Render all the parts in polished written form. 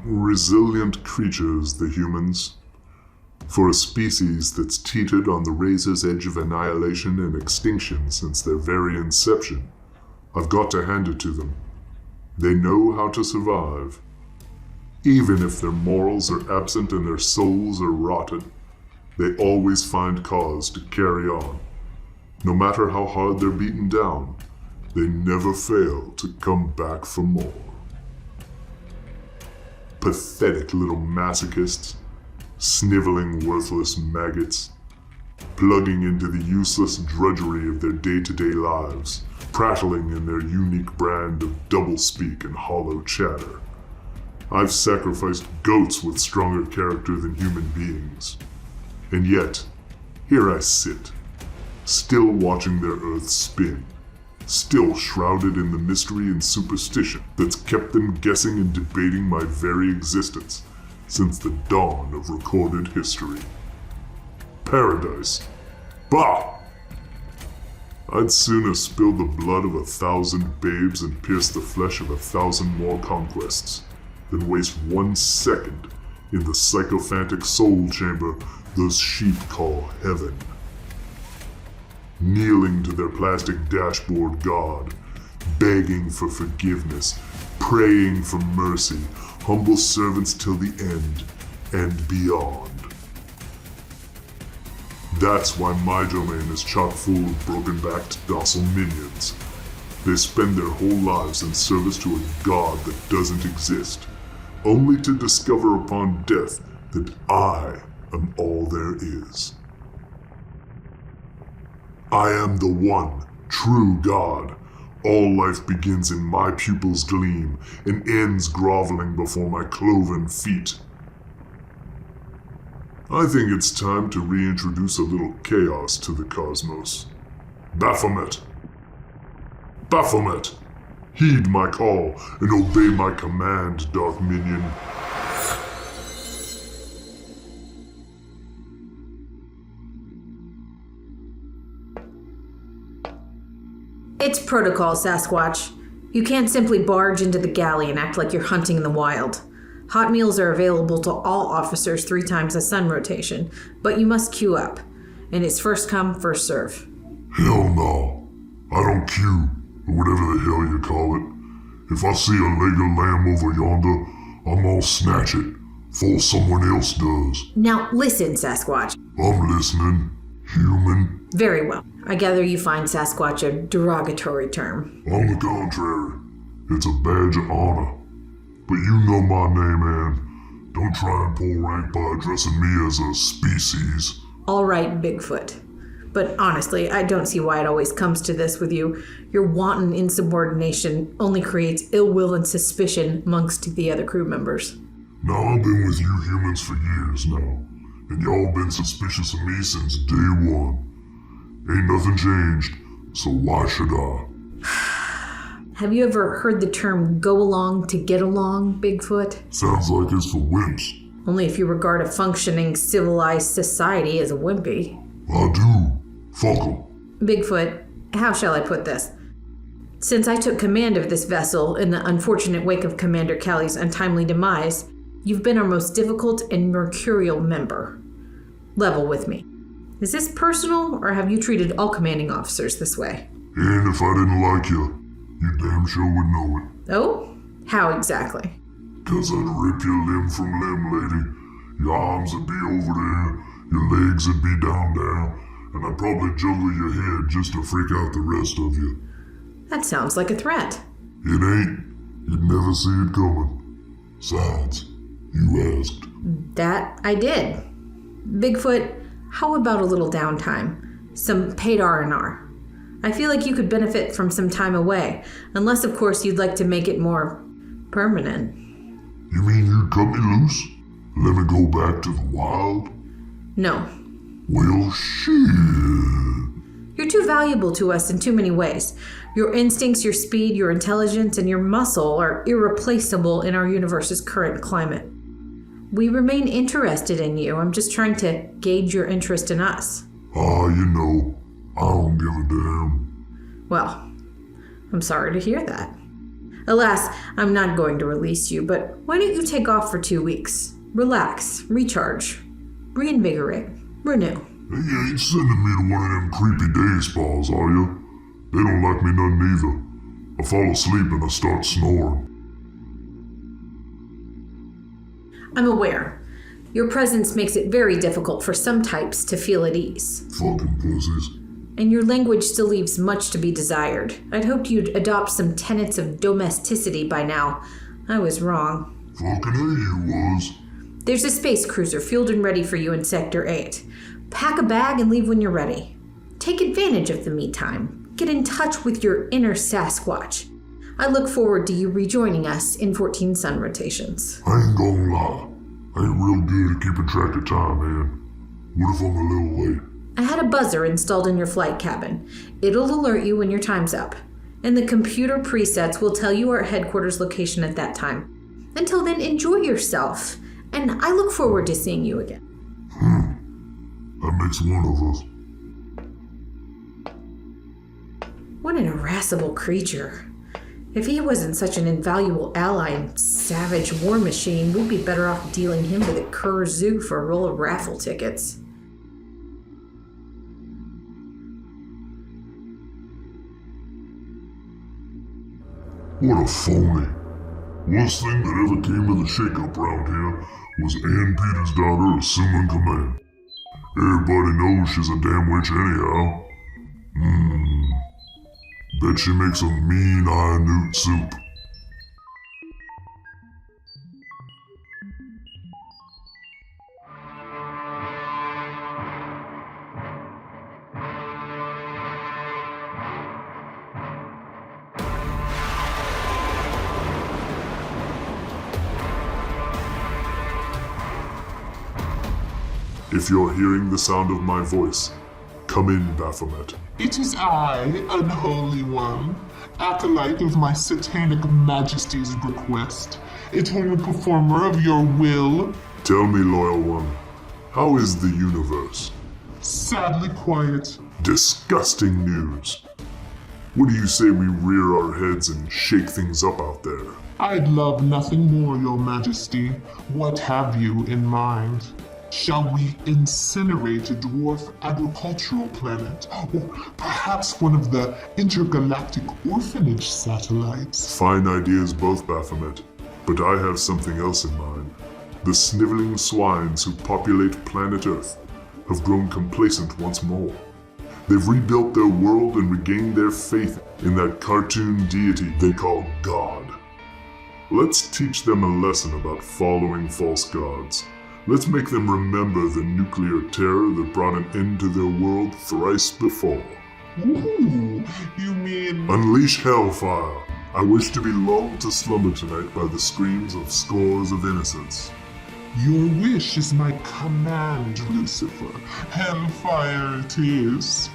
resilient creatures, the humans. For a species that's teetered on the razor's edge of annihilation and extinction since their very inception, I've got to hand it to them. They know how to survive. Even if their morals are absent and their souls are rotten, they always find cause to carry on. No matter how hard they're beaten down, they never fail to come back for more. Pathetic little masochists, sniveling worthless maggots, plugging into the useless drudgery of their day-to-day lives, prattling in their unique brand of doublespeak and hollow chatter. I've sacrificed goats with stronger character than human beings. And yet, here I sit, still watching their earth spin, still shrouded in the mystery and superstition that's kept them guessing and debating my very existence since the dawn of recorded history. Paradise. Bah! I'd sooner spill the blood of 1,000 babes and pierce the flesh of 1,000 more conquests than waste 1 second in the sycophantic soul chamber those sheep call heaven. Kneeling to their plastic dashboard god, begging for forgiveness, praying for mercy, humble servants till the end and beyond. That's why my domain is chock full of broken-backed docile minions. They spend their whole lives in service to a god that doesn't exist, only to discover upon death that I am all there is. I am the one true God. All life begins in my pupils' gleam and ends groveling before my cloven feet. I think it's time to reintroduce a little chaos to the cosmos. Baphomet. Baphomet! Heed my call and obey my command, Dark Minion. It's protocol, Sasquatch. You can't simply barge into the galley and act like you're hunting in the wild. Hot meals are available to all officers 3 times a sun rotation, but you must queue up. And it's first come, first serve. Hell no. I don't queue, or whatever the hell you call it. If I see a leg of lamb over yonder, I'm gonna snatch it, before someone else does. Now listen, Sasquatch. I'm listening, human. Very well. I gather you find Sasquatch a derogatory term. On the contrary, it's a badge of honor. But you know my name, Ann. Don't try and pull rank by addressing me as a species. All right, Bigfoot. But honestly, I don't see why it always comes to this with you. Your wanton insubordination only creates ill will and suspicion amongst the other crew members. Now I've been with you humans for years now, and y'all been suspicious of me since day one. Ain't nothing changed, so why should I? Have you ever heard the term go along to get along, Bigfoot? Sounds like it's for wimps. Only if you regard a functioning, civilized society as a wimpy. I do. Fuck 'em. Bigfoot, how shall I put this? Since I took command of this vessel in the unfortunate wake of Commander Callie's untimely demise, you've been our most difficult and mercurial member. Level with me. Is this personal, or have you treated all commanding officers this way? And if I didn't like you damn sure would know it. Oh? How exactly? 'Cause I'd rip your limb from limb, lady. Your arms would be over there, your legs would be down there, and I'd probably juggle your head just to freak out the rest of you. That sounds like a threat. It ain't. You'd never see it coming. Besides, you asked. That I did. Bigfoot, how about a little downtime? Some paid R&R. I feel like you could benefit from some time away, unless of course you'd like to make it more permanent. You mean you'd cut me loose? Let me go back to the wild? No. Well, shit. You're too valuable to us in too many ways. Your instincts, your speed, your intelligence, and your muscle are irreplaceable in our universe's current climate. We remain interested in you. I'm just trying to gauge your interest in us. You know, I don't give a damn. Well, I'm sorry to hear that. Alas, I'm not going to release you, but why don't you take off for 2 weeks? Relax, recharge, reinvigorate, renew. Hey, you ain't sending me to one of them creepy day spas, are you? They don't like me none neither. I fall asleep and I start snoring. I'm aware. Your presence makes it very difficult for some types to feel at ease. Fucking pussies. And your language still leaves much to be desired. I'd hoped you'd adopt some tenets of domesticity by now. I was wrong. Fucking A, you was. There's a space cruiser fueled and ready for you in Sector 8. Pack a bag and leave when you're ready. Take advantage of the me time. Get in touch with your inner Sasquatch. I look forward to you rejoining us in 14 sun rotations. I ain't gonna lie. I ain't real good at keeping track of time, man. What if I'm a little late? I had a buzzer installed in your flight cabin. It'll alert you when your time's up. And the computer presets will tell you our headquarters location at that time. Until then, enjoy yourself. And I look forward to seeing you again. That makes one of us. What an irascible creature. If he wasn't such an invaluable ally and savage war machine, we'd be better off dealing him to the Kerr Zoo for a roll of raffle tickets. What a phony. Worst thing that ever came of the shake-up round here was Ann Peters' daughter assuming command. Everybody knows she's a damn witch anyhow. Bet she makes a mean newt soup. If you're hearing the sound of my voice, come in, Baphomet. It is I, unholy one, acolyte of my satanic majesty's request, eternal performer of your will. Tell me, loyal one, how is the universe? Sadly quiet. Disgusting news. What do you say we rear our heads and shake things up out there? I'd love nothing more, your majesty. What have you in mind? Shall we incinerate a dwarf agricultural planet? Or perhaps one of the intergalactic orphanage satellites? Fine ideas both, Baphomet. But I have something else in mind. The sniveling swines who populate planet Earth have grown complacent once more. They've rebuilt their world and regained their faith in that cartoon deity they call God. Let's teach them a lesson about following false gods. Let's make them remember the nuclear terror that brought an end to their world thrice before. Ooh, you mean... Unleash hellfire. I wish to be lulled to slumber tonight by the screams of scores of innocents. Your wish is my command, Lucifer. Hellfire it is.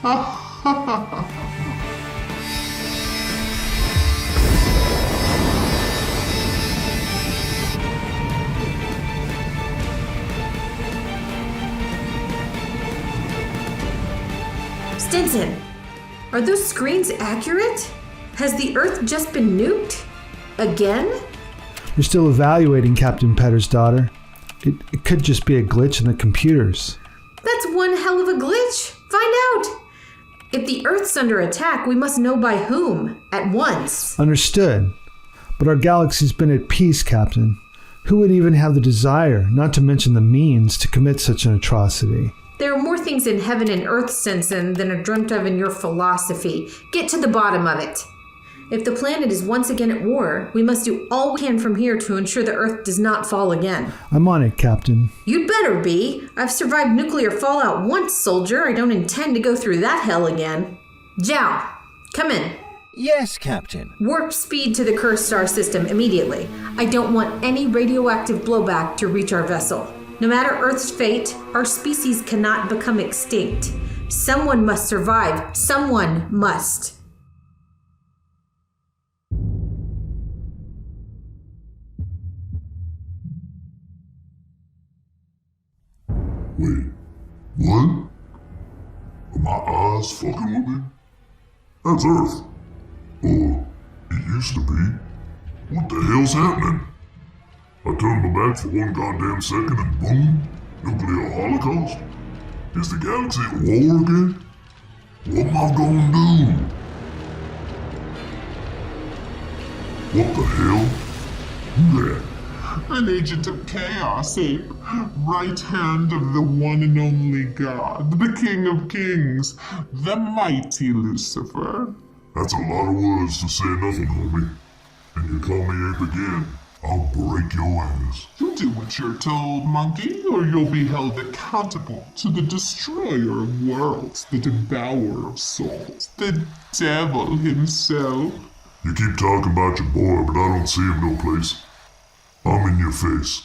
Stinson, are those screens accurate? Has the Earth just been nuked? Again? We're still evaluating, Captain Petter's daughter. It could just be a glitch in the computers. That's one hell of a glitch. Find out. If the Earth's under attack, we must know by whom, at once. Understood. But our galaxy's been at peace, Captain. Who would even have the desire, not to mention the means, to commit such an atrocity? There are more things in heaven and earth, Stinson, than are dreamt of in your philosophy. Get to the bottom of it. If the planet is once again at war, we must do all we can from here to ensure the Earth does not fall again. I'm on it, Captain. You'd better be. I've survived nuclear fallout once, soldier. I don't intend to go through that hell again. Zhao, come in. Yes, Captain. Warp speed to the cursed star system immediately. I don't want any radioactive blowback to reach our vessel. No matter Earth's fate, our species cannot become extinct. Someone must survive. Someone must. Wait, what? Are my eyes fucking with me? That's Earth. Or it used to be. What the hell's happening? I turned my back for one goddamn second and boom, nuclear holocaust? Is the galaxy at war again? What am I gonna do? What the hell? Who that? An agent of chaos, Ape. Right hand of the one and only God, the King of Kings, the mighty Lucifer. That's a lot of words to say nothing, homie. And you call me ape again, I'll break your ass. You do what you're told, monkey, or you'll be held accountable to the destroyer of worlds, the devourer of souls, the devil himself. You keep talking about your boy, but I don't see him no place. I'm in your face.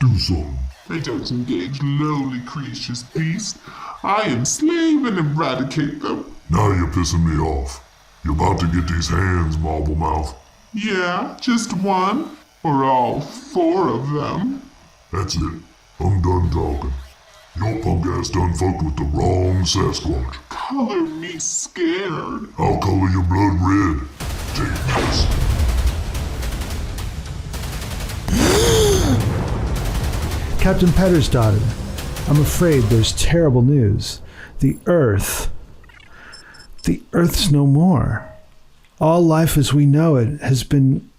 Do something. I don't engage lowly creatures, beast. I enslave and eradicate them. Now you're pissing me off. You're about to get these hands, Marble Mouth. Yeah, just one, or all four of them. That's it. I'm done talking. Your punk ass done fucked with the wrong Sasquatch. Color me scared. I'll color your blood red. Take this. Captain Petter's daughter, I'm afraid there's terrible news. The Earth's no more. All life as we know it has been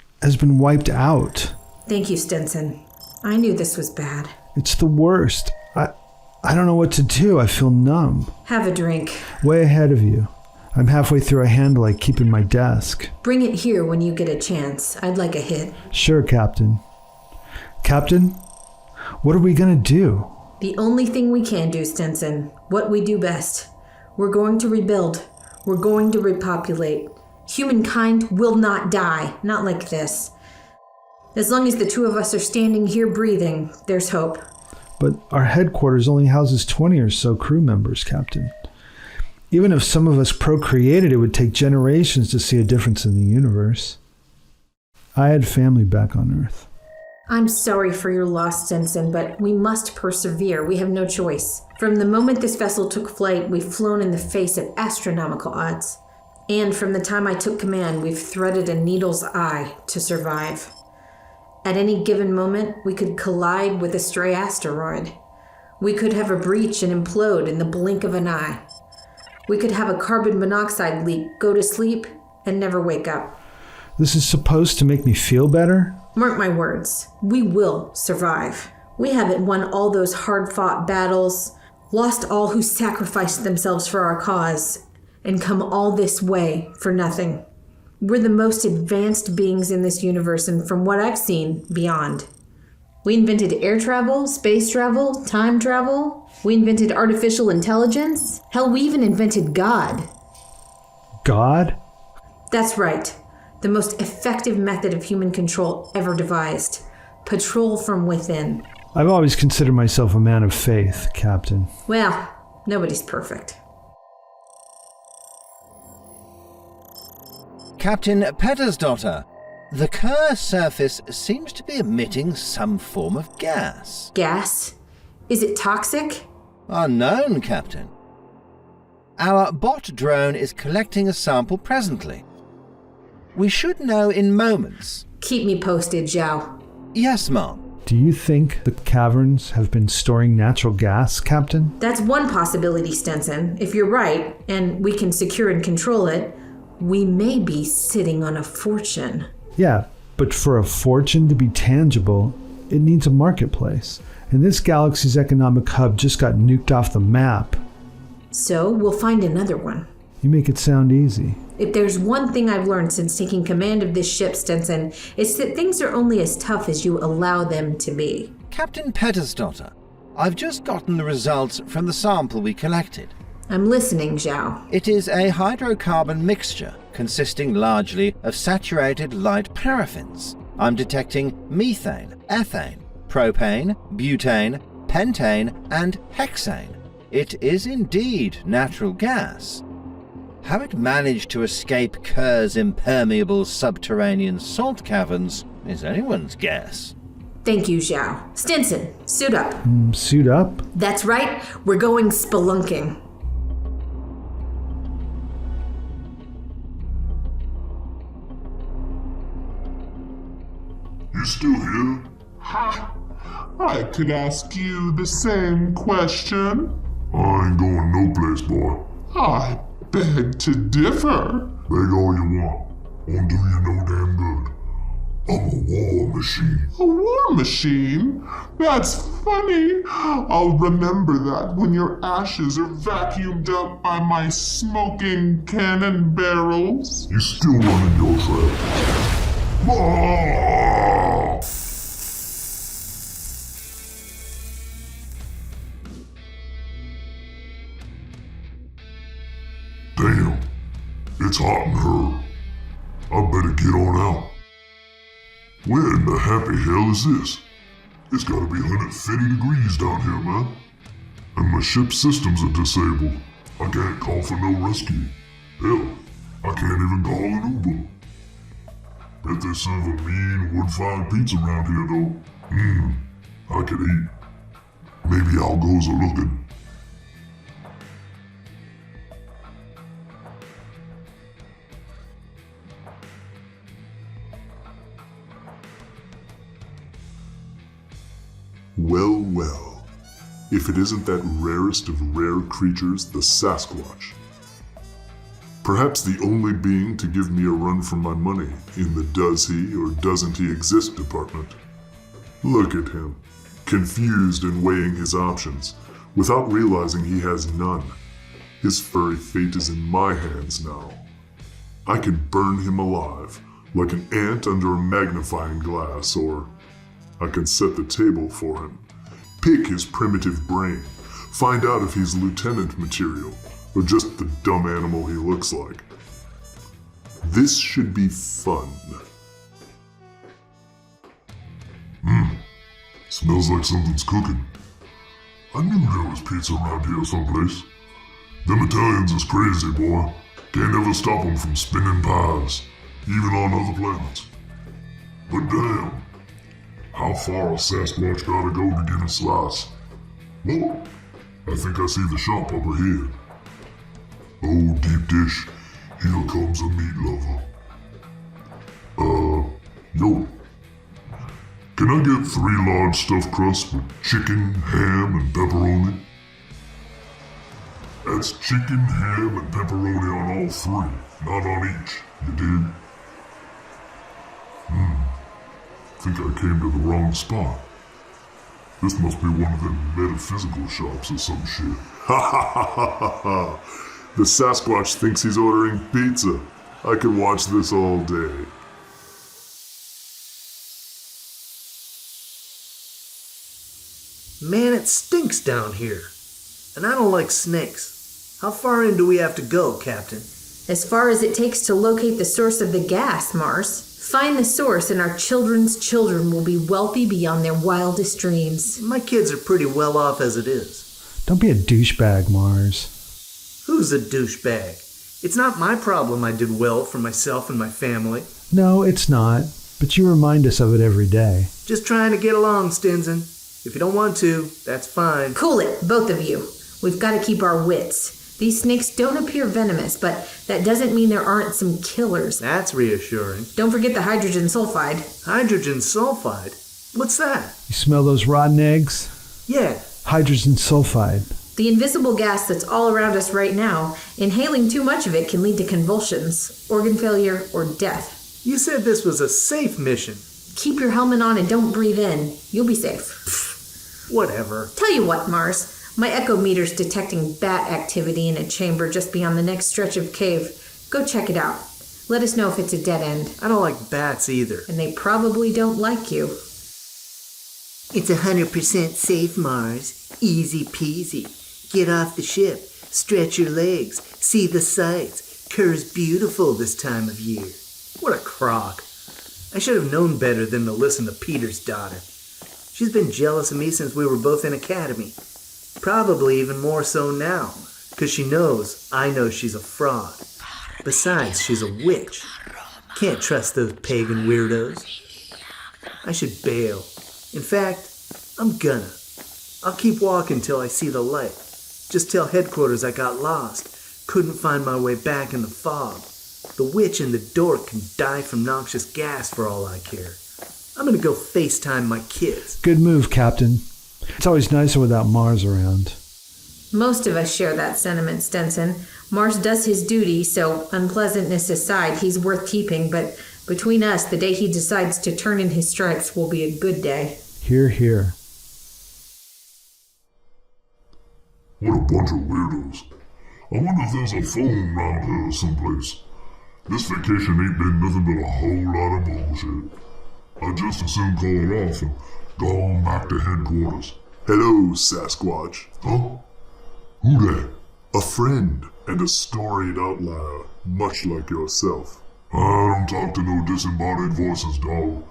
wiped out. Thank you, Stinson. I knew this was bad. It's the worst. I don't know what to do. I feel numb. Have a drink. Way ahead of you. I'm halfway through a handle I keep in my desk. Bring it here when you get a chance. I'd like a hit. Sure, Captain. Captain, what are we gonna do? The only thing we can do, Stinson. What we do best. We're going to rebuild. We're going to repopulate. Humankind will not die. Not like this. As long as the two of us are standing here breathing, there's hope. But our headquarters only houses 20 or so crew members, Captain. Even if some of us procreated, it would take generations to see a difference in the universe. I had family back on Earth. I'm sorry for your loss, Stinson, but we must persevere. We have no choice. From the moment this vessel took flight, we've flown in the face of astronomical odds. And from the time I took command, we've threaded a needle's eye to survive. At any given moment, we could collide with a stray asteroid. We could have a breach and implode in the blink of an eye. We could have a carbon monoxide leak, go to sleep, and never wake up. This is supposed to make me feel better? Mark my words, we will survive. We haven't won all those hard-fought battles, lost all who sacrificed themselves for our cause, and come all this way for nothing. We're the most advanced beings in this universe, and from what I've seen, beyond. We invented air travel, space travel, time travel. We invented artificial intelligence. Hell, we even invented God. God? That's right. The most effective method of human control ever devised. Patrol from within. I've always considered myself a man of faith, Captain. Well, nobody's perfect. Captain Pettersdottir, the Kerr surface seems to be emitting some form of gas. Gas? Is it toxic? Unknown, Captain. Our bot drone is collecting a sample presently. We should know in moments. Keep me posted, Zhao. Yes, ma'am. Do you think the caverns have been storing natural gas, Captain? That's one possibility, Stinson. If you're right, and we can secure and control it, we may be sitting on a fortune. Yeah, but for a fortune to be tangible, it needs a marketplace. And this galaxy's economic hub just got nuked off the map. So we'll find another one. You make it sound easy. If there's one thing I've learned since taking command of this ship, Stinson, it's that things are only as tough as you allow them to be. Captain Pettersdottir, I've just gotten the results from the sample we collected. I'm listening, Zhao. It is a hydrocarbon mixture consisting largely of saturated light paraffins. I'm detecting methane, ethane, propane, butane, pentane, and hexane. It is indeed natural gas. How it managed to escape Kerr's impermeable subterranean salt caverns is anyone's guess. Thank you, Zhao. Stinson, suit up. Suit up? That's right, we're going spelunking. You still here? Ha! I could ask you the same question. I ain't going no place, boy. I beg to differ. Beg all you want. Won't do you no damn good. I'm a war machine. A war machine? That's funny. I'll remember that when your ashes are vacuumed up by my smoking cannon barrels. You still running your trap. Ah! Damn, it's hot in here. I better get on out. Where in the happy hell is this? It's gotta be 150 degrees down here, man. And my ship's systems are disabled. I can't call for no rescue. Hell, I can't even call an Uber. Bet they serve a mean wood-fired pizza around here, though. I could eat. Maybe I'll go a-looking. Well, well, if it isn't that rarest of rare creatures, the Sasquatch. Perhaps the only being to give me a run for my money in the does he or doesn't he exist department. Look at him, confused and weighing his options, without realizing he has none. His furry fate is in my hands now. I can burn him alive, like an ant under a magnifying glass, or I can set the table for him, pick his primitive brain, find out if he's lieutenant material, or just the dumb animal he looks like. This should be fun. Smells like something's cooking. I knew there was pizza around here someplace. Them Italians is crazy, boy. Can't ever stop them from spinning pies, even on other planets. But damn, how far a Sasquatch gotta go to get a slice? Whoa, I think I see the shop up ahead. Oh, deep dish, here comes a meat lover. Yo. Can I get 3 large stuffed crusts with chicken, ham, and pepperoni? That's chicken, ham, and pepperoni on all 3, not on each, you dig? Think I came to the wrong spot. This must be one of them metaphysical shops or some shit. Ha ha ha ha ha! The Sasquatch thinks he's ordering pizza. I could watch this all day. Man, it stinks down here. And I don't like snakes. How far in do we have to go, Captain? As far as it takes to locate the source of the gas, Mars. Find the source and our children's children will be wealthy beyond their wildest dreams. My kids are pretty well off as it is. Don't be a douchebag, Mars. Who's a douchebag? It's not my problem I did well for myself and my family. No, it's not. But you remind us of it every day. Just trying to get along, Stinson. If you don't want to, that's fine. Cool it, both of you. We've got to keep our wits. These snakes don't appear venomous, but that doesn't mean there aren't some killers. That's reassuring. Don't forget the hydrogen sulfide. Hydrogen sulfide? What's that? You smell those rotten eggs? Yeah. Hydrogen sulfide. The invisible gas that's all around us right now, inhaling too much of it can lead to convulsions, organ failure, or death. You said this was a safe mission. Keep your helmet on and don't breathe in. You'll be safe. Whatever. Tell you what, Mars. My echo meter's detecting bat activity in a chamber just beyond the next stretch of cave. Go check it out. Let us know if it's a dead end. I don't like bats either. And they probably don't like you. It's 100% safe, Mars. Easy peasy. Get off the ship, stretch your legs, see the sights. Kerr's beautiful this time of year. What a crock. I should have known better than to listen to Peter's daughter. She's been jealous of me since we were both in academy. Probably even more so now, because she knows I know she's a fraud. Besides, she's a witch. Can't trust those pagan weirdos. I should bail. In fact, I'm gonna. I'll keep walking till I see the light. Just tell headquarters I got lost. Couldn't find my way back in the fog. The witch and the dork can die from noxious gas for all I care. I'm gonna go FaceTime my kids. Good move, Captain. It's always nicer without Mars around. Most of us share that sentiment, Stenson. Mars does his duty, so unpleasantness aside, he's worth keeping, but between us, the day he decides to turn in his stripes will be a good day. Hear, hear. What a bunch of weirdos. I wonder if there's a phone round here someplace. This vacation ain't been nothing but a whole lot of bullshit. I'd just as soon call it off and go on back to headquarters. Hello, Sasquatch. Huh? Who that? A friend and a storied outlier, much like yourself. I don't talk to no disembodied voices, dog.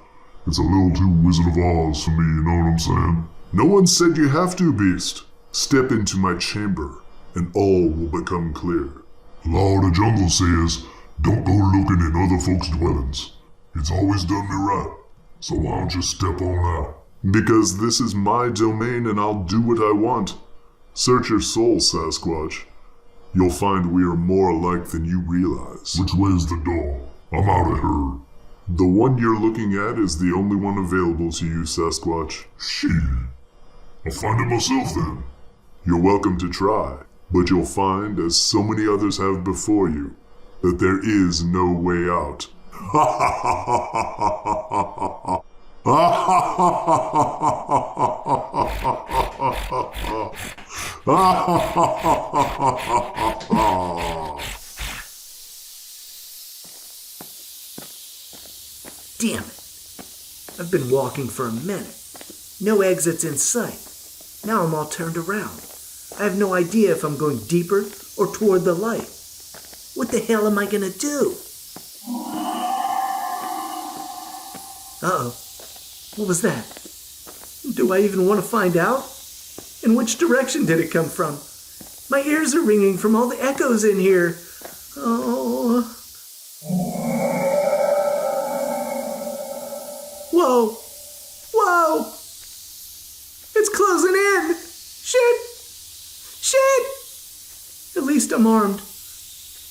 It's a little too Wizard of Oz for me, you know what I'm saying? No one said you have to, Beast. Step into my chamber, and all will become clear. Law of the Jungle says, don't go looking in other folks' dwellings. It's always done me right, so why don't you step on out? Because this is my domain and I'll do what I want. Search your soul, Sasquatch. You'll find we are more alike than you realize. Which way's the door? I'm out of here. The one you're looking at is the only one available to you, Sasquatch. Shit. I'll find it myself then. You're welcome to try, but you'll find, as so many others have before you, that there is no way out. Damn it. I've been walking for a minute. No exits in sight. Now I'm all turned around. I have no idea if I'm going deeper or toward the light. What the hell am I gonna do? Uh-oh. What was that? Do I even want to find out? In which direction did it come from? My ears are ringing from all the echoes in here. Oh. Whoa. Whoa. It's closing in. Shit. Shit. At least I'm armed.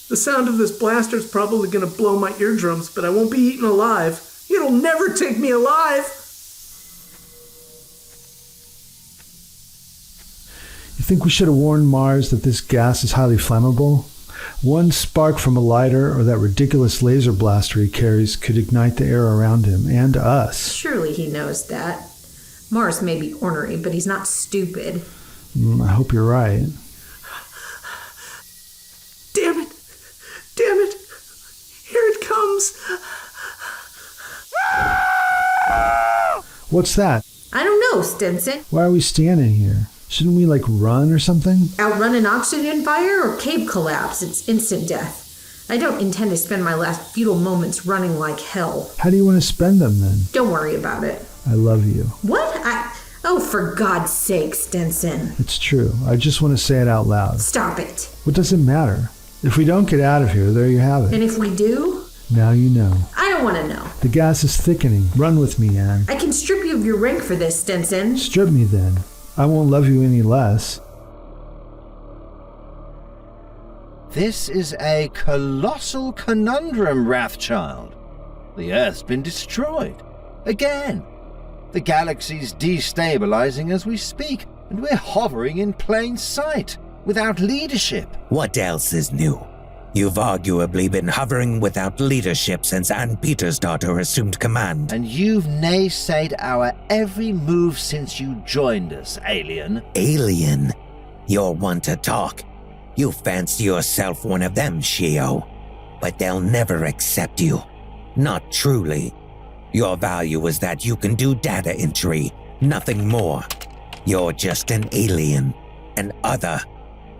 The sound of this blaster's probably going to blow my eardrums, but I won't be eaten alive. It'll never take me alive. You think we should have warned Mars that this gas is highly flammable? One spark from a lighter or that ridiculous laser blaster he carries could ignite the air around him and us. Surely he knows that. Mars may be ornery, but he's not stupid. I hope you're right. Damn it. Damn it. Here it comes. What's that? I don't know, Stenson. Why are we standing here? Shouldn't we, run or something? Outrun an oxygen fire or cave collapse? It's instant death. I don't intend to spend my last futile moments running like hell. How do you want to spend them, then? Don't worry about it. I love you. What? Oh, for God's sake, Stenson. It's true. I just want to say it out loud. Stop it. What does it matter? If we don't get out of here, there you have it. And if we do? Now you know. I don't want to know. The gas is thickening. Run with me, Anne. I can strip you of your rank for this, Stenson. Strip me, then. I won't love you any less. This is a colossal conundrum, Wrathchild. The Earth's been destroyed. Again. The galaxy's destabilizing as we speak, and we're hovering in plain sight, without leadership. What else is new? You've arguably been hovering without leadership since Ann Peter's daughter assumed command. And you've naysayed our every move since you joined us, alien. Alien? You're one to talk. You fancy yourself one of them, Shio. But they'll never accept you. Not truly. Your value is that you can do data entry, nothing more. You're just an alien, an other.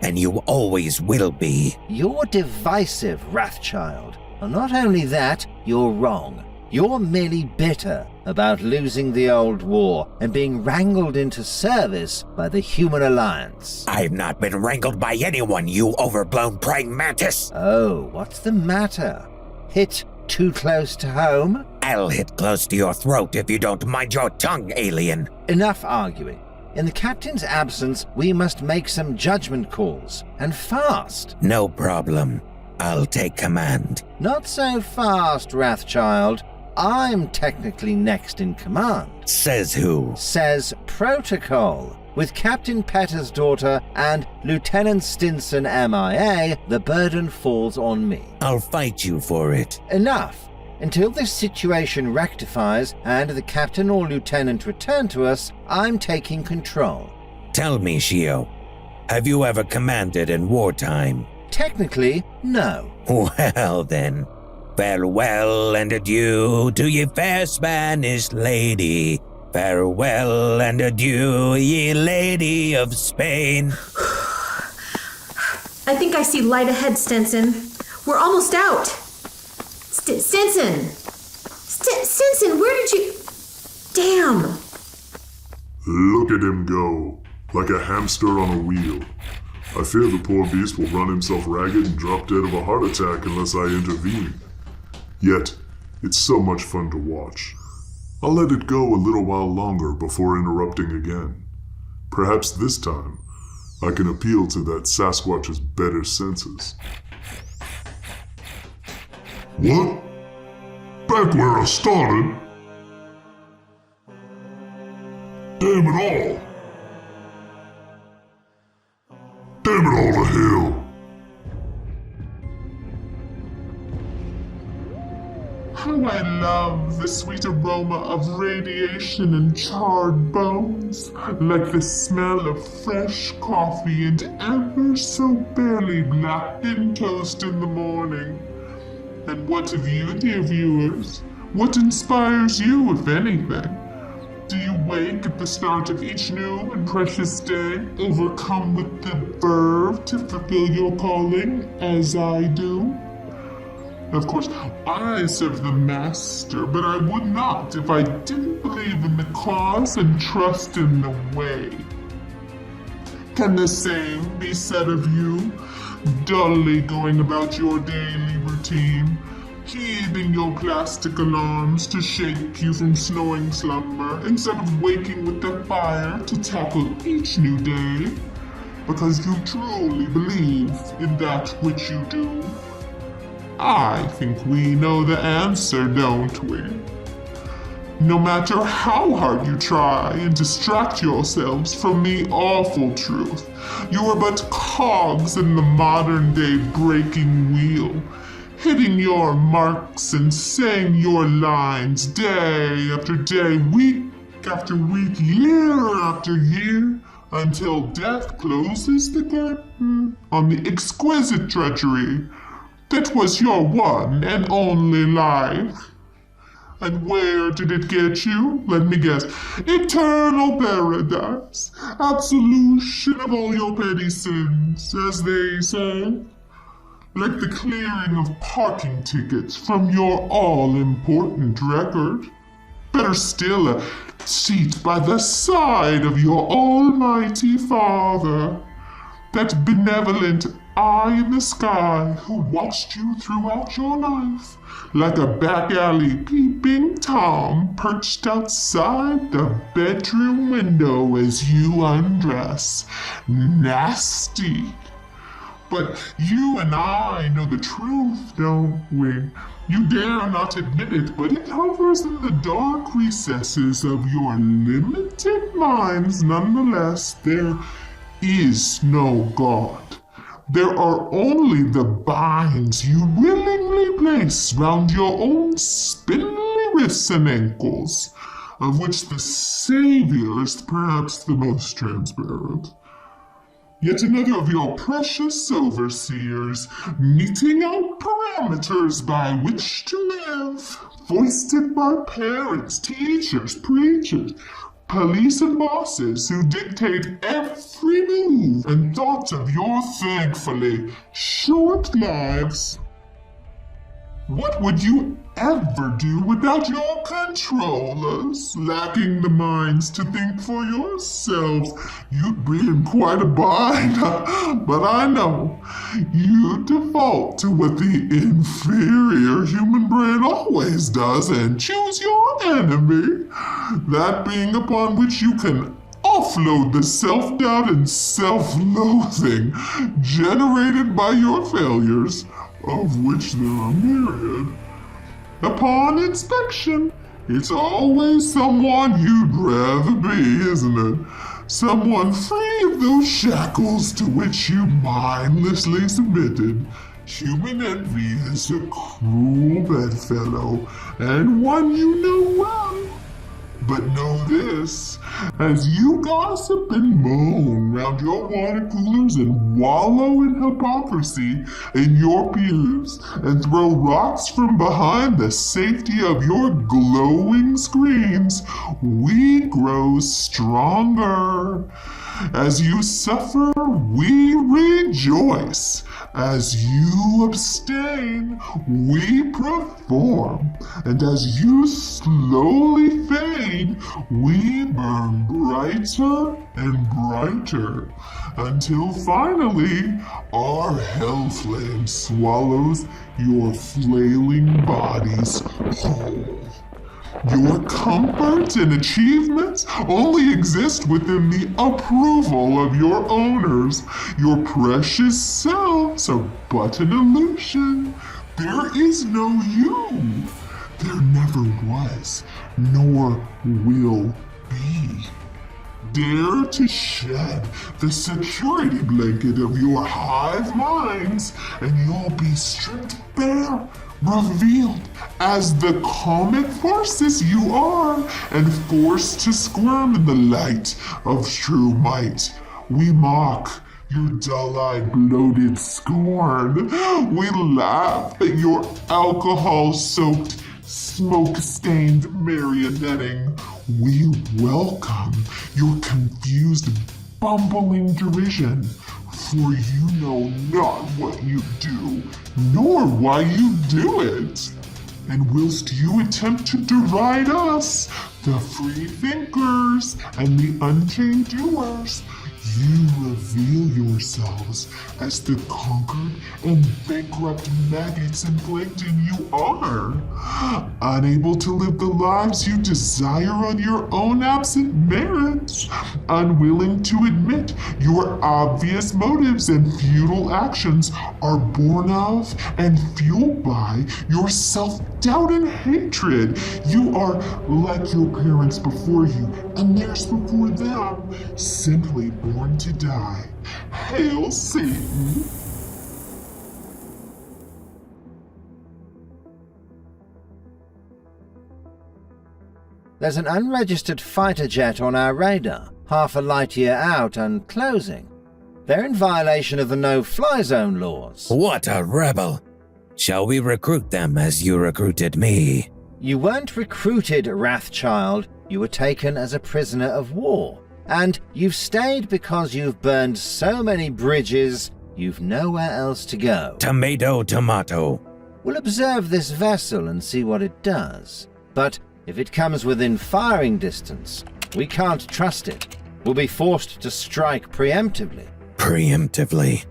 And you always will be. You're divisive, Wrathchild. And not only that, you're wrong. You're merely bitter about losing the old war and being wrangled into service by the Human Alliance. I've not been wrangled by anyone, you overblown praying mantis. Oh, what's the matter? Hit too close to home? I'll hit close to your throat if you don't mind your tongue, alien. Enough arguing. In the captain's absence, we must make some judgment calls, and fast. No problem. I'll take command. Not so fast, Wrathchild. I'm technically next in command. Says who? Says Protocol. With Captain Petter's daughter and Lieutenant Stinson MIA, the burden falls on me. I'll fight you for it. Enough. Until this situation rectifies and the captain or lieutenant return to us, I'm taking control. Tell me, Shio, have you ever commanded in wartime? Technically, no. Well then, farewell and adieu to ye fair Spanish lady. Farewell and adieu, ye lady of Spain. I think I see light ahead, Stinson. We're almost out. Stinson! Stinson, where did you... Damn! Look at him go, like a hamster on a wheel. I fear the poor beast will run himself ragged and drop dead of a heart attack unless I intervene. Yet, it's so much fun to watch. I'll let it go a little while longer before interrupting again. Perhaps this time, I can appeal to that Sasquatch's better senses. What? Back where I started? Damn it all! Damn it all to hell! How I love the sweet aroma of radiation and charred bones, like the smell of fresh coffee and ever so barely blackened toast in the morning. And what of you, dear viewers? What inspires you, if anything? Do you wake at the start of each new and precious day, overcome with the verve to fulfill your calling, as I do? Of course, I serve the master, but I would not if I didn't believe in the cause and trust in the way. Can the same be said of you, dully going about your daily routine, heeding your plastic alarms to shake you from snoring slumber, instead of waking with the fire to tackle each new day, because you truly believe in that which you do? I think we know the answer, don't we? No matter how hard you try and distract yourselves from the awful truth, you are but cogs in the modern-day breaking wheel, hitting your marks and saying your lines day after day, week after week, year after year, until death closes the curtain on the exquisite drudgery that was your one and only life. And where did it get you? Let me guess. Eternal paradise. Absolution of all your petty sins, as they say. Like the clearing of parking tickets from your all-important record. Better still, a seat by the side of your almighty Father. That benevolent eye in the sky who watched you throughout your life, like a back alley peeping Tom perched outside the bedroom window as you undress. Nasty. But you and I know the truth, don't we? You dare not admit it, but it hovers in the dark recesses of your limited minds nonetheless. There is no God. There are only the binds you willingly place round your own spindly wrists and ankles, of which the Savior is perhaps the most transparent. Yet another of your precious overseers, meting out parameters by which to live, foisted by parents, teachers, preachers, police and bosses who dictate every move and thought of your thankfully short lives. What would you ever do without your controllers? Lacking the minds to think for yourselves, you'd be in quite a bind. But I know you default to what the inferior human brain always does and choose your enemy, that being upon which you can offload the self-doubt and self-loathing generated by your failures, of which there are myriad. Upon inspection, it's always someone you'd rather be, isn't it? Someone free of those shackles to which you mindlessly submitted. Human envy is a cruel bedfellow, and one you know well. But know this, as you gossip and moan round your water coolers and wallow in hypocrisy in your pews and throw rocks from behind the safety of your glowing screens, we grow stronger. As you suffer, we rejoice. As you abstain, we perform. And as you slowly fade, we burn brighter and brighter, until finally our hell flame swallows your flailing bodies whole. Your comforts and achievements only exist within the approval of your owners. Your precious selves are but an illusion. There is no you. There never was, nor will be. Dare to shed the security blanket of your hive minds, and you'll be stripped bare, revealed as the comic farces you are, and forced to squirm in the light of true might. We mock your dull-eyed, bloated scorn. We laugh at your alcohol-soaked, smoke-stained marionetting. We welcome your confused, bumbling derision, for you know not what you do, nor why you do it. And whilst you attempt to deride us, the free thinkers and the unchained doers, you reveal yourselves as the conquered and bankrupt maggots and plankton you are, unable to live the lives you desire on your own absent merits, unwilling to admit your obvious motives and futile actions are born of and fueled by your self-doubt and hatred. You are like your parents before you and theirs before them, simply born to die. Hail Satan! There's an unregistered fighter jet on our radar, half a light year out and closing. They're in violation of the no-fly zone laws. What a rebel! Shall we recruit them as you recruited me? You weren't recruited, Wrathchild. You were taken as a prisoner of war. And you've stayed because you've burned so many bridges, you've nowhere else to go. Tomato, tomato. We'll observe this vessel and see what it does. But if it comes within firing distance, we can't trust it. We'll be forced to strike preemptively. Preemptively?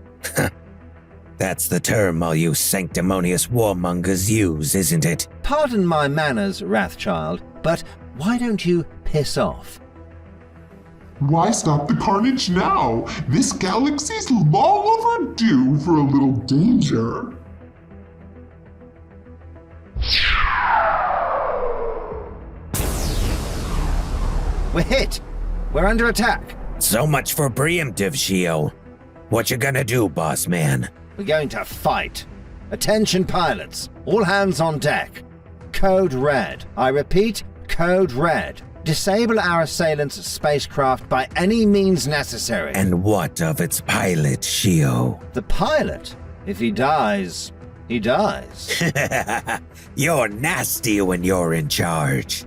That's the term all you sanctimonious warmongers use, isn't it? Pardon my manners, Wrathchild, but why don't you piss off? Why stop the carnage now? This galaxy's long overdue for a little danger. We're hit! We're under attack! So much for preemptive, Shio. What you gonna do, boss man? We're going to fight. Attention pilots, all hands on deck. Code Red. I repeat, Code Red. Disable our assailant's spacecraft by any means necessary. And what of its pilot, Shio? The pilot? If he dies, he dies. You're nasty when you're in charge.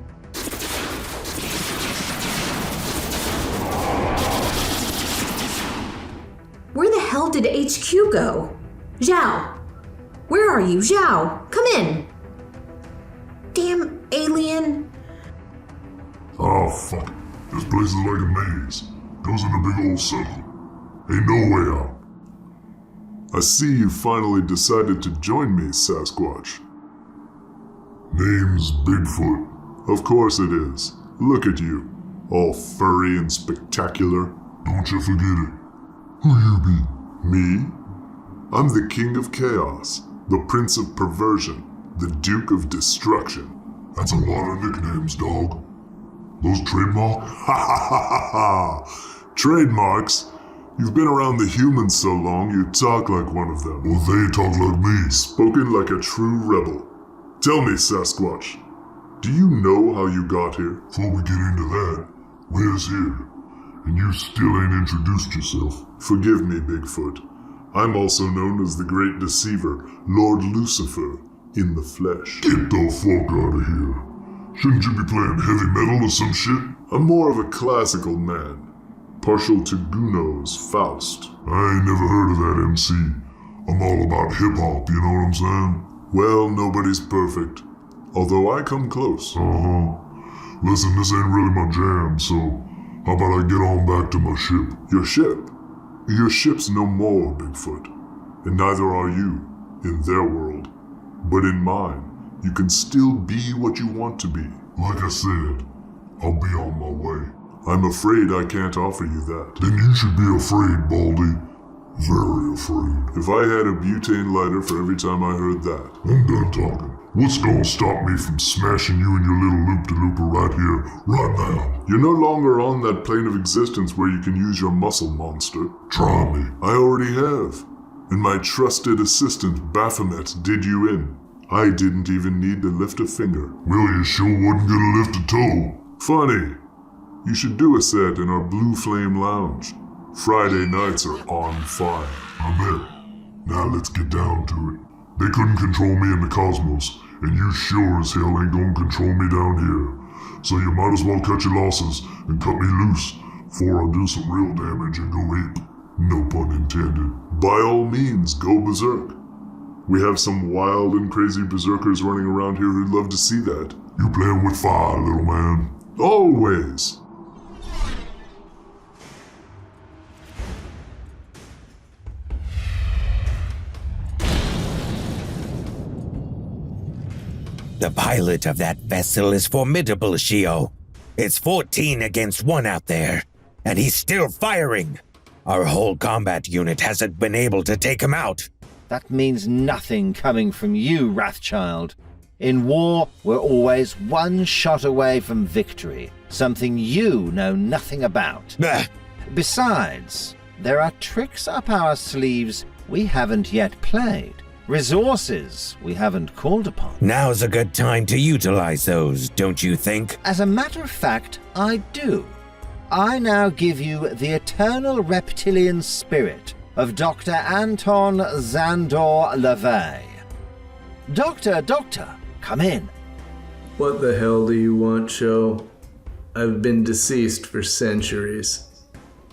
Where the hell did HQ go? Zhao! Where are you, Zhao? Come in! Damn alien! Oh, fuck. This place is like a maze. Goes in a big old circle. Ain't no way out. I see you finally decided to join me, Sasquatch. Name's Bigfoot. Of course it is. Look at you. All furry and spectacular. Don't you forget it. Who you be? Me? I'm the King of Chaos, the Prince of Perversion, the Duke of Destruction. That's a lot of nicknames, dog. Those trademark? Ha ha ha ha ha! Trademarks? You've been around the humans so long, you talk like one of them. Well, they talk like me. Spoken like a true rebel. Tell me, Sasquatch, do you know how you got here? Before we get into that, where's here? And you still ain't introduced yourself. Forgive me, Bigfoot. I'm also known as the Great Deceiver, Lord Lucifer, in the flesh. Get the fuck out of here. Shouldn't you be playing heavy metal or some shit? I'm more of a classical man, partial to Gounod's Faust. I ain't never heard of that MC. I'm all about hip-hop, you know what I'm saying? Well, nobody's perfect, although I come close. Listen, this ain't really my jam, so how about I get on back to my ship? Your ship? Your ship's no more, Bigfoot, and neither are you, in their world. But in mine, you can still be what you want to be. Like I said, I'll be on my way. I'm afraid I can't offer you that. Then you should be afraid, Baldy. Very afraid. If I had a butane lighter for every time I heard that. I'm done talking. What's gonna stop me from smashing you and your little loop-de-looper right here, right now? You're no longer on that plane of existence where you can use your muscle monster. Try me. I already have. And my trusted assistant, Baphomet, did you in. I didn't even need to lift a finger. Well, you sure wouldn't gonna lift a toe. Funny. You should do a set in our Blue Flame Lounge. Friday nights are on fire. I bet. Now let's get down to it. They couldn't control me in the cosmos, and you sure as hell ain't gonna control me down here. So you might as well cut your losses and cut me loose before I do some real damage and go ape. No pun intended. By all means, go berserk. We have some wild and crazy berserkers running around here who'd love to see that. You playing with fire, little man. Always. The pilot of that vessel is formidable, Shio. It's 14 against 1 out there, and he's still firing. Our whole combat unit hasn't been able to take him out. That means nothing coming from you, Wrathchild. In war, we're always one shot away from victory, something you know nothing about. Besides, there are tricks up our sleeves we haven't yet played. Resources we haven't called upon. Now's a good time to utilize those, don't you think? As a matter of fact, I do. I now give you the eternal reptilian spirit of Dr. Anton Zandor LaVey. Doctor, come in. What the hell do you want, Sho? I've been deceased for centuries.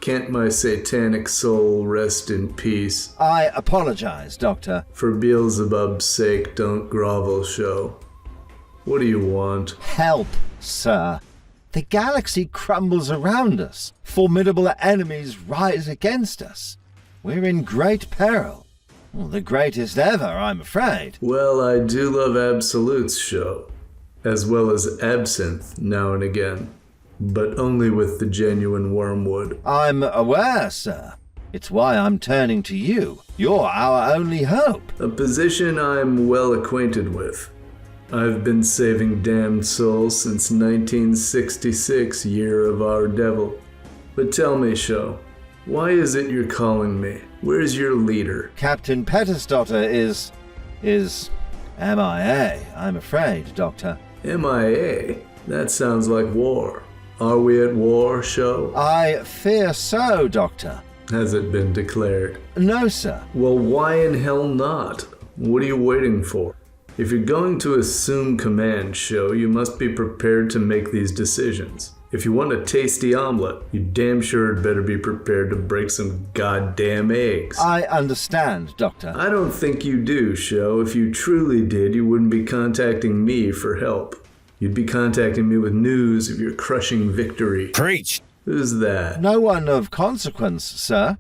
Can't my satanic soul rest in peace? I apologize, Doctor. For Beelzebub's sake, don't grovel, Sho. What do you want? Help, sir. The galaxy crumbles around us. Formidable enemies rise against us. We're in great peril. Well, the greatest ever, I'm afraid. Well, I do love absolutes, Sho. As well as absinthe now and again. But only with the genuine wormwood. I'm aware, sir. It's why I'm turning to you. You're our only hope. A position I'm well acquainted with. I've been saving damned souls since 1966, year of our devil. But tell me, Sho, why is it you're calling me? Where's your leader? Captain Pettersdotter is MIA, I'm afraid, Doctor. MIA? That sounds like war. Are we at war, Sho? I fear so, Doctor. Has it been declared? No, sir. Well, why in hell not? What are you waiting for? If you're going to assume command, Sho, you must be prepared to make these decisions. If you want a tasty omelet, you damn sure had better be prepared to break some goddamn eggs. I understand, Doctor. I don't think you do, Sho. If you truly did, you wouldn't be contacting me for help. You'd be contacting me with news of your crushing victory. Preach! Who's that? No one of consequence, sir.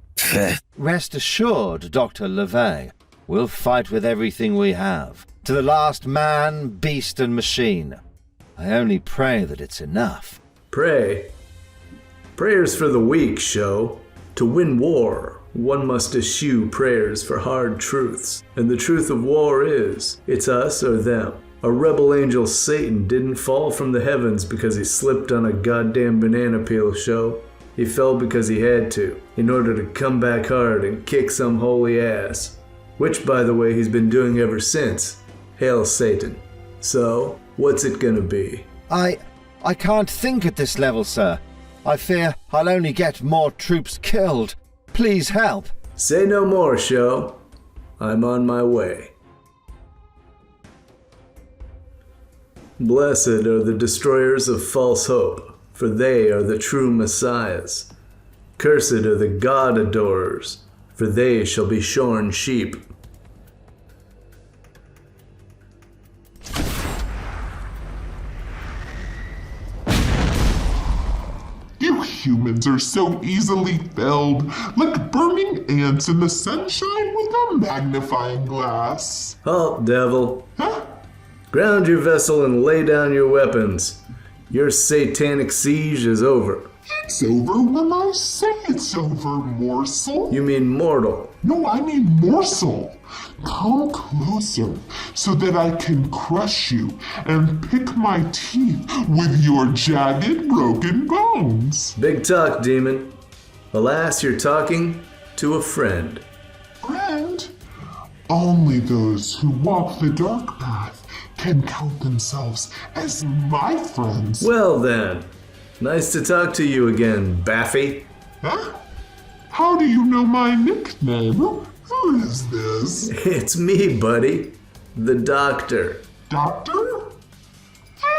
Rest assured, Dr. LaVey, we'll fight with everything we have. To the last man, beast, and machine. I only pray that it's enough. Pray? Prayers for the weak, Sho. To win war, one must eschew prayers for hard truths. And the truth of war is, it's us or them. A rebel angel Satan didn't fall from the heavens because he slipped on a goddamn banana peel show. He fell because he had to, in order to come back hard and kick some holy ass. Which, by the way, he's been doing ever since. Hail Satan. So, what's it gonna be? I can't think at this level, sir. I fear I'll only get more troops killed. Please help. Say no more, show. I'm on my way. Blessed are the destroyers of false hope, for they are the true messiahs. Cursed are the God adorers, for they shall be shorn sheep. You humans are so easily felled, like burning ants in the sunshine with a magnifying glass. Halt, devil. Huh? Ground your vessel and lay down your weapons. Your satanic siege is over. It's over when I say it's over, morsel. You mean mortal. No, I mean morsel. Come closer so that I can crush you and pick my teeth with your jagged, broken bones. Big talk, demon. Alas, you're talking to a friend. Friend? Only those who walk the dark path can count themselves as my friends. Well then, nice to talk to you again, Baffy. Huh? How do you know my nickname? Who is this? It's me, buddy. The Doctor. Doctor?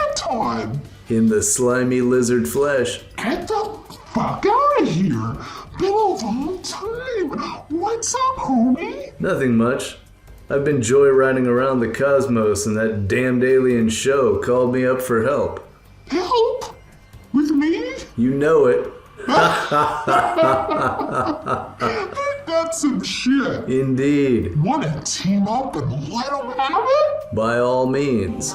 Anton! In the slimy lizard flesh. Get the fuck out of here! Been a long time! What's up, homie? Nothing much. I've been joyriding around the cosmos and that damned alien show called me up for help. Help? With me? You know it. That's some shit. Indeed. Wanna team up and let them have it? By all means.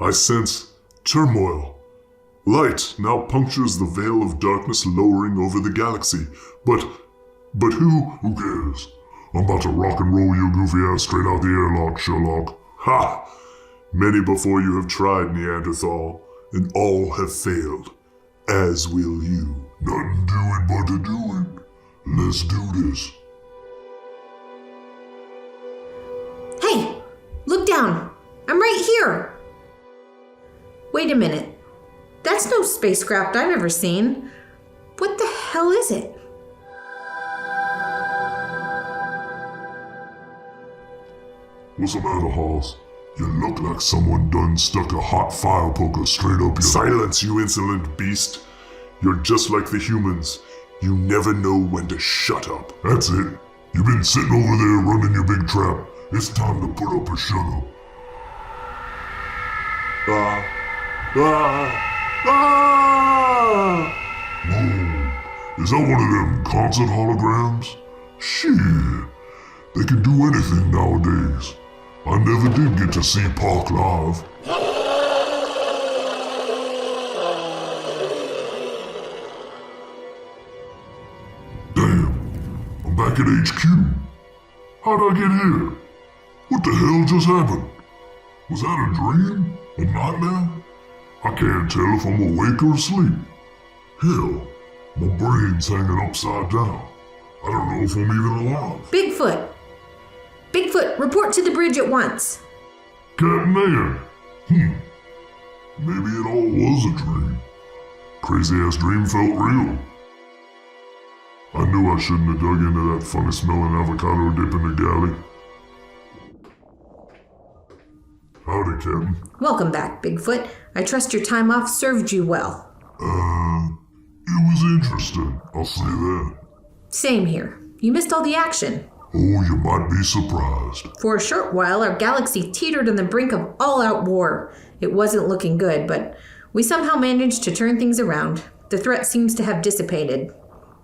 I sense turmoil. Light now punctures the veil of darkness lowering over the galaxy. But who cares? I'm about to rock and roll your goofy ass straight out the airlock, Sherlock. Ha! Many before you have tried, Neanderthal, and all have failed. As will you. Nothing doing but to do it. Let's do this. Hey! Look down! I'm right here! Wait a minute. That's no spacecraft I've ever seen. What the hell is it? What's the matter, Hoss? You look like someone done stuck a hot fire poker straight up your— Silence, you insolent beast. You're just like the humans. You never know when to shut up. That's it. You've been sitting over there running your big trap. It's time to put up a sugar. Whoa. Is that one of them concert holograms? Shit. They can do anything nowadays. I never did get to see Park live. Damn, I'm back at HQ. How'd I get here? What the hell just happened? Was that a dream? A nightmare? I can't tell if I'm awake or asleep. Hell, my brain's hanging upside down. I don't know if I'm even alive. Bigfoot! Bigfoot, report to the bridge at once. Captain Mayor. Maybe it all was a dream. Crazy-ass dream felt real. I knew I shouldn't have dug into that funny-smelling avocado dip in the galley. Howdy, Captain. Welcome back, Bigfoot. I trust your time off served you well. It was interesting, I'll say that. Same here. You missed all the action. Oh, you might be surprised. For a short while, our galaxy teetered on the brink of all-out war. It wasn't looking good, but we somehow managed to turn things around. The threat seems to have dissipated.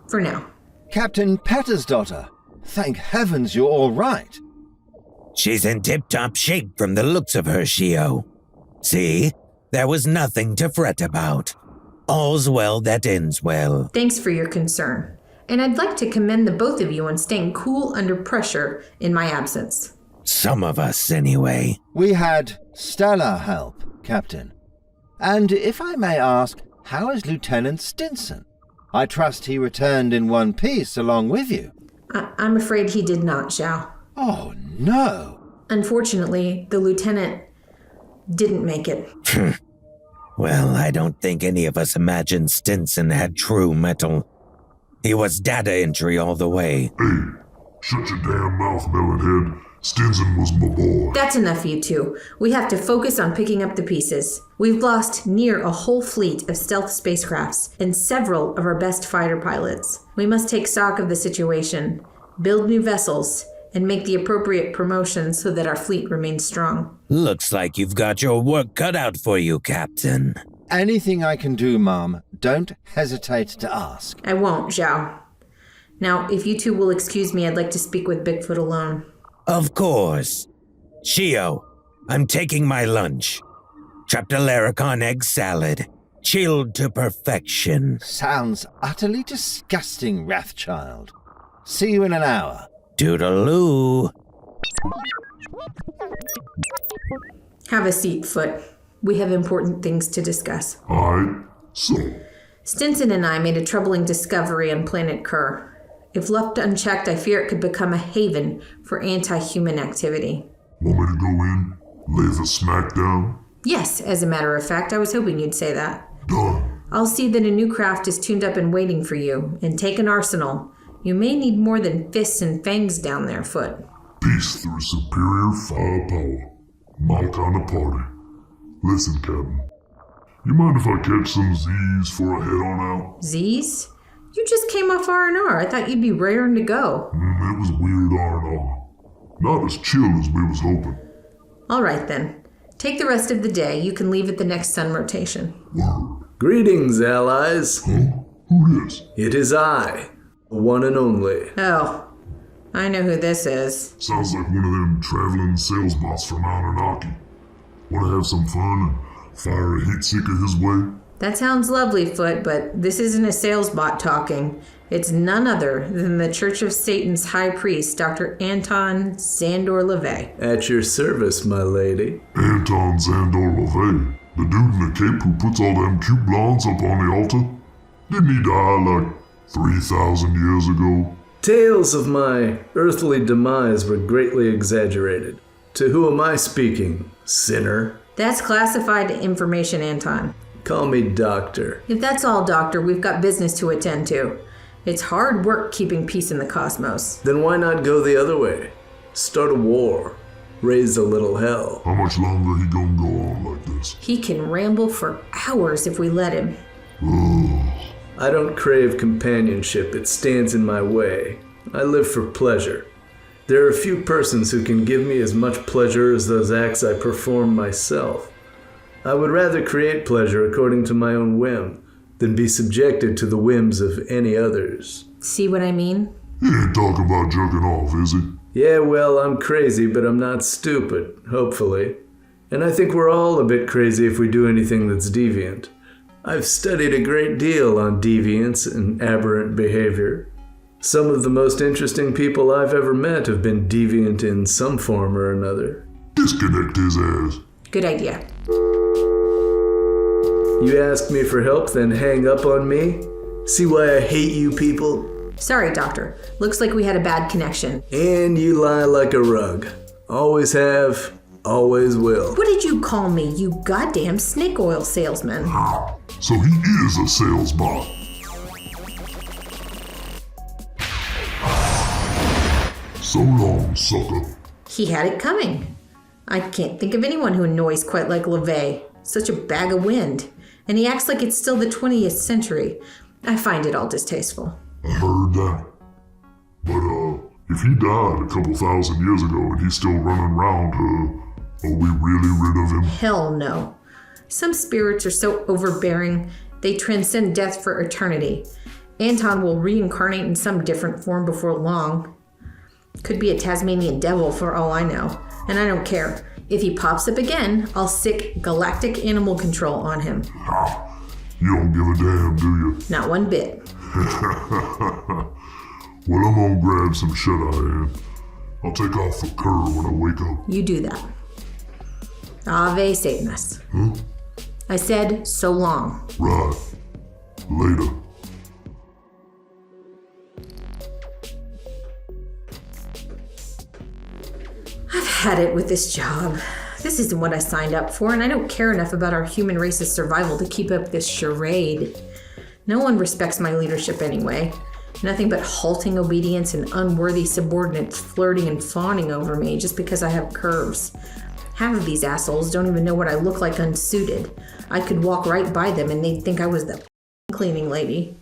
For now. Captain Pettersdottir, thank heavens you're all right. She's in tip-top shape from the looks of her, Shio. See? There was nothing to fret about. All's well that ends well. Thanks for your concern. And I'd like to commend the both of you on staying cool under pressure in my absence. Some of us, anyway. We had stellar help, Captain. And if I may ask, how is Lieutenant Stinson? I trust he returned in one piece along with you. I'm afraid he did not, Xiao. Oh, no. Unfortunately, the lieutenant didn't make it. Well, I don't think any of us imagined Stinson had true metal. He was data entry all the way. Hey, shut your damn mouth, Melonhead. Stinson was my boy. That's enough, you two. We have to focus on picking up the pieces. We've lost near a whole fleet of stealth spacecrafts and several of our best fighter pilots. We must take stock of the situation, build new vessels, and make the appropriate promotions so that our fleet remains strong. Looks like you've got your work cut out for you, Captain. Anything I can do, Mom, don't hesitate to ask. I won't, Zhao. Now, if you two will excuse me, I'd like to speak with Bigfoot alone. Of course. Shio, I'm taking my lunch. Trapdolaricon egg salad. Chilled to perfection. Sounds utterly disgusting, Wrathchild. See you in an hour. Toodaloo. Have a seat, Foot. We have important things to discuss. Alright, so, Stinson and I made a troubling discovery on planet Kerr. If left unchecked, I fear it could become a haven for anti-human activity. want me to go in, lay the smack down? Yes, as a matter of fact, I was hoping you'd say that. Done. I'll see that a new craft is tuned up and waiting for you, and take an arsenal. You may need more than fists and fangs down there, Foot. Peace through superior firepower. My kind of party. Listen, Captain. You mind if I catch some Z's for a head-on out? Z's? You just came off R&R. I thought you'd be raring to go. It was weird R&R. Not as chill as we was hoping. All right, then. Take the rest of the day. You can leave at the next sun rotation. Word. Greetings, allies. Huh? Who this? It is I, the one and only. Oh, I know who this is. Sounds like one of them traveling sales bots from Anunnaki. Wanna have some fun and fire a heat seeker his way? That sounds lovely, Foot, but this isn't a sales bot talking. It's none other than the Church of Satan's High Priest, Dr. Anton Zandor LaVey. At your service, my lady. Anton Zandor LaVey, the dude in the cape who puts all them cute blondes up on the altar? Didn't he die like 3,000 years ago? Tales of my earthly demise were greatly exaggerated. To who am I speaking, sinner? That's classified information, Anton. Call me Doctor. If that's all, Doctor, we've got business to attend to. It's hard work keeping peace in the cosmos. Then why not go the other way? Start a war. Raise a little hell. How much longer he gonna go on like this? He can ramble for hours if we let him. I don't crave companionship. It stands in my way. I live for pleasure. There are few persons who can give me as much pleasure as those acts I perform myself. I would rather create pleasure according to my own whim than be subjected to the whims of any others. See what I mean? He ain't talking about jerking off, is he? Yeah, well, I'm crazy, but I'm not stupid, hopefully. And I think we're all a bit crazy if we do anything that's deviant. I've studied a great deal on deviance and aberrant behavior. Some of the most interesting people I've ever met have been deviant in some form or another. Disconnect his ass. Good idea. You ask me for help, then hang up on me? See why I hate you people? Sorry, Doctor. Looks like we had a bad connection. And you lie like a rug. Always have, always will. What did you call me, you goddamn snake oil salesman? So he is a sales bot. So long, sucker. He had it coming. I can't think of anyone who annoys quite like LaVey. Such a bag of wind. And he acts like it's still the 20th century. I find it all distasteful. I heard that. But, if he died a couple thousand years ago and he's still running around, are we really rid of him? Hell no. Some spirits are so overbearing, they transcend death for eternity. Anton will reincarnate in some different form before long. Could be a Tasmanian devil for all I know, and I don't care. If he pops up again, I'll sick galactic animal control on him. You don't give a damn, do you? Not one bit. Well, I'm gonna grab some shut-eye and I'll take off the cur when I wake up. You do that. Ave Satanist. Huh? I said, so long. Right. Later. I've had it with this job. This isn't what I signed up for, and I don't care enough about our human race's survival to keep up this charade. No one respects my leadership anyway. Nothing but halting obedience and unworthy subordinates flirting and fawning over me just because I have curves. Half of these assholes don't even know what I look like unsuited. I could walk right by them and they'd think I was the cleaning lady.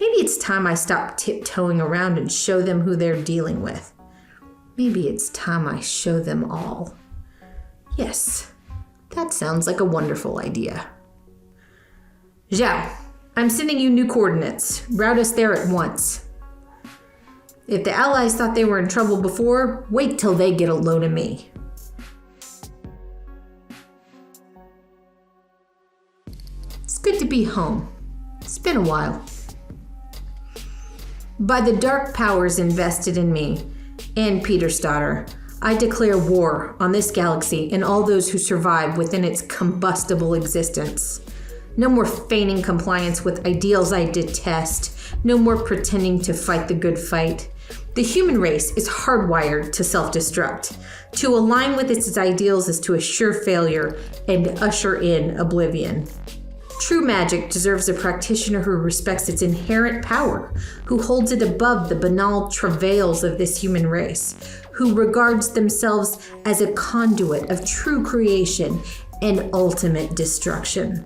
Maybe it's time I stop tiptoeing around and show them who they're dealing with. Maybe it's time I show them all. Yes, that sounds like a wonderful idea. Zhao, I'm sending you new coordinates. Route us there at once. If the Allies thought they were in trouble before, wait till they get a load of me. It's good to be home. It's been a while. By the dark powers invested in me and Peter's daughter, I declare war on this galaxy and all those who survive within its combustible existence. No more feigning compliance with ideals I detest. No more pretending to fight the good fight. The human race is hardwired to self-destruct. To align with its ideals is to assure failure and usher in oblivion. True magic deserves a practitioner who respects its inherent power, who holds it above the banal travails of this human race, who regards themselves as a conduit of true creation and ultimate destruction.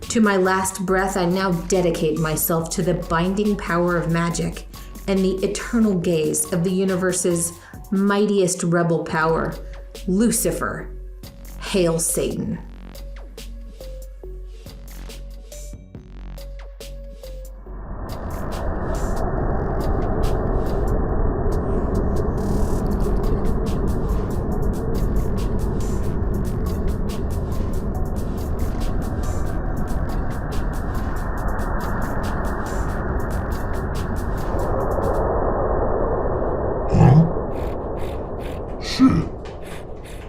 To my last breath, I now dedicate myself to the binding power of magic and the eternal gaze of the universe's mightiest rebel power, Lucifer. Hail Satan.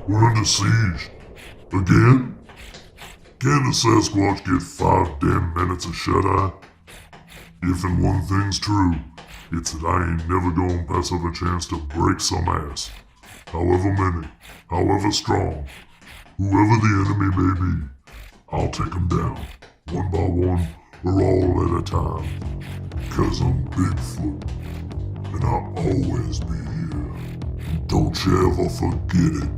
We're under siege. Again? Can the Sasquatch get 5 damn minutes of shut-eye? If and one thing's true, it's that I ain't never gonna pass up a chance to break some ass. However many, however strong, whoever the enemy may be, I'll take them down, one by one, or all at a time. 'Cause I'm Bigfoot, and I'll always be here. Don't you ever forget it.